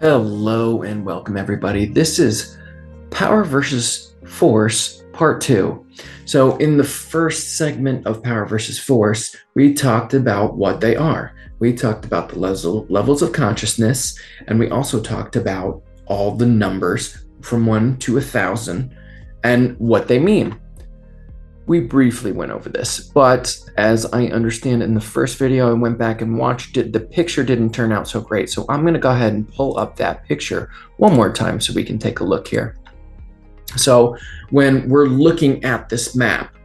Hello and welcome, everybody. This is Power versus Force Part 2. So, in the first segment of Power versus Force, we talked about what they are. We talked about the levels of consciousness, and we also talked about all the numbers from 1 to 1,000 and what they mean. We briefly went over this, but as I understand in the first video, I went back and watched it. The picture didn't turn out so great. So I'm going to go ahead and pull up that picture one more time so we can take a look here. So when we're looking at this map,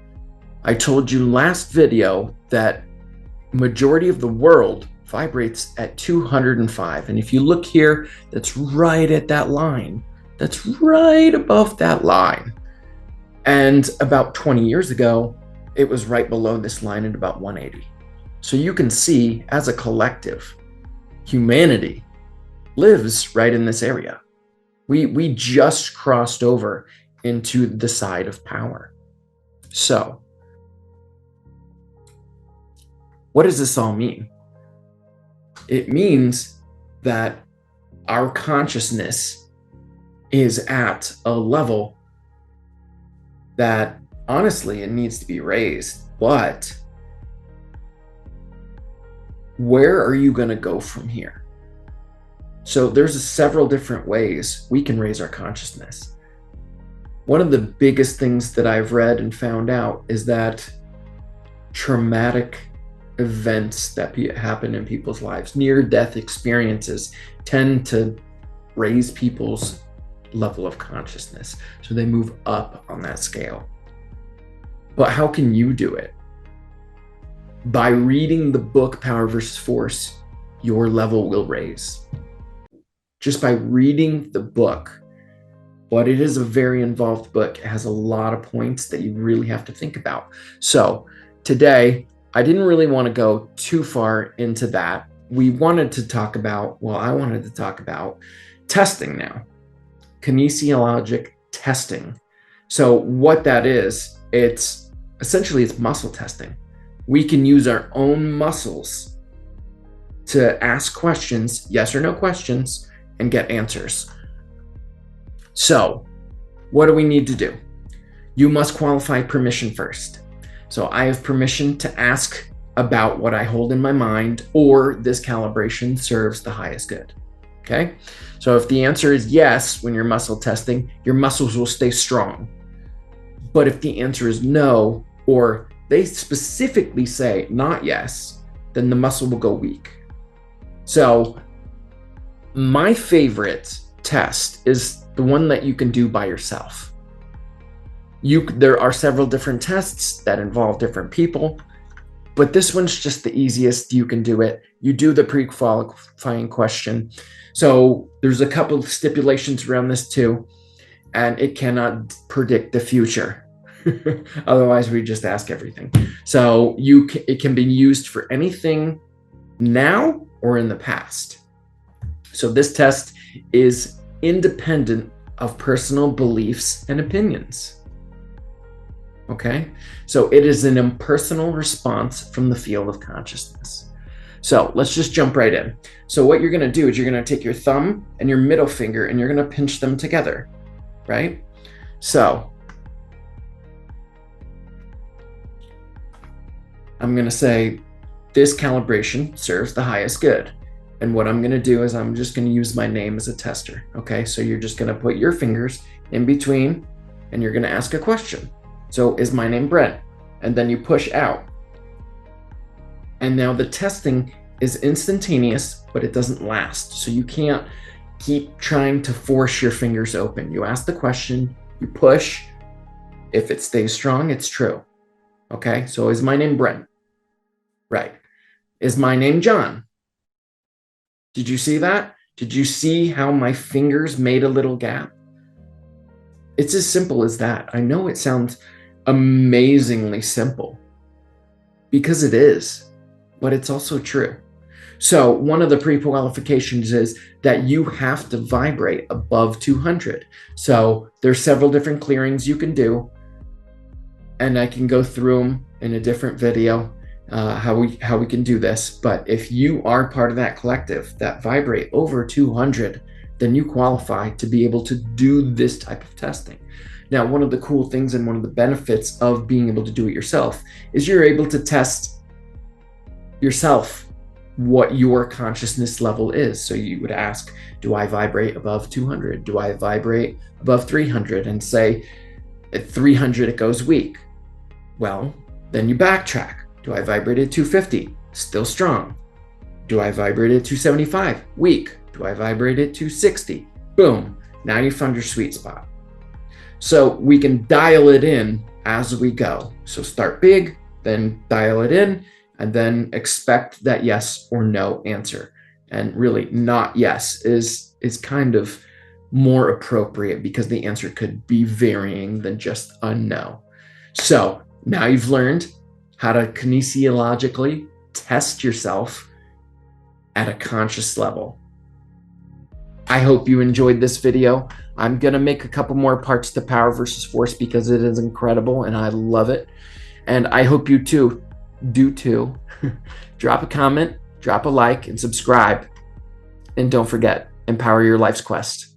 I told you last video that majority of the world vibrates at 205. And if you look here, that's right at that line. That's right above that line. And about 20 years ago, it was right below this line at about 180. So you can see, as a collective, humanity lives right in this area. We just crossed over into the side of power. So, what does this all mean? It means that our consciousness is at a level that honestly it needs to be raised, but where are you going to go from here? So there's several different ways we can raise our consciousness. One of the biggest things that I've read and found out is that traumatic events that happen in people's lives, near-death experiences, tend to raise people's level of consciousness, so they move up on that scale. But how can you do it? By reading the book Power versus Force, your level will raise. Just by reading the book. But it is a very involved book. It has a lot of points that you really have to think about. So today, I didn't really want to go too far into that. I wanted to talk about testing now. Kinesiologic testing. So what that is, it's muscle testing. We can use our own muscles to ask questions, yes or no questions, and get answers. So what do we need to do? You must qualify permission first. So I have permission to ask about what I hold in my mind, or this calibration serves the highest good. Okay, so if the answer is yes, when you're muscle testing, your muscles will stay strong. But if the answer is no, or they specifically say not yes, then the muscle will go weak. So my favorite test is the one that you can do by yourself. There are several different tests that involve different people, but this one's just the easiest. You can do it. You do the pre-qualifying question. So there's a couple of stipulations around this too, and it cannot predict the future. Otherwise, we just ask everything. So it can be used for anything now or in the past. So this test is independent of personal beliefs and opinions. Okay, so it is an impersonal response from the field of consciousness. So let's just jump right in. So what you're going to do is you're going to take your thumb and your middle finger and you're going to pinch them together, right? So I'm going to say this calibration serves the highest good. And what I'm going to do is I'm just going to use my name as a tester. Okay, so you're just going to put your fingers in between and you're going to ask a question. So is my name Brent? And then you push out. And now the testing is instantaneous, but it doesn't last. So you can't keep trying to force your fingers open. You ask the question, you push. If it stays strong, it's true. Okay, so is my name Brent? Right. Is my name John? Did you see that? Did you see how my fingers made a little gap? It's as simple as that. I know it sounds amazingly simple because it is, but it's also true. So one of the pre-qualifications is that you have to vibrate above 200. So there's several different clearings you can do, and I can go through them in a different video, how we can do this. But if you are part of that collective that vibrate over 200, then you qualify to be able to do this type of testing. Now, one of the cool things and one of the benefits of being able to do it yourself is you're able to test yourself what your consciousness level is. So you would ask, do I vibrate above 200? Do I vibrate above 300? And say, at 300, it goes weak. Well, then you backtrack. Do I vibrate at 250? Still strong. Do I vibrate at 275? Weak. Do I vibrate at 260? Boom. Now you found your sweet spot. So we can dial it in as we go. So start big, then dial it in, and then expect that yes or no answer. And really, not yes is kind of more appropriate because the answer could be varying than just a no. So now you've learned how to kinesiologically test yourself at a conscious level. I hope you enjoyed this video. I'm going to make a couple more parts to Power versus Force because it is incredible and I love it. And I hope you too do too. Drop a comment, drop a like, and subscribe. And don't forget, empower your life's quest.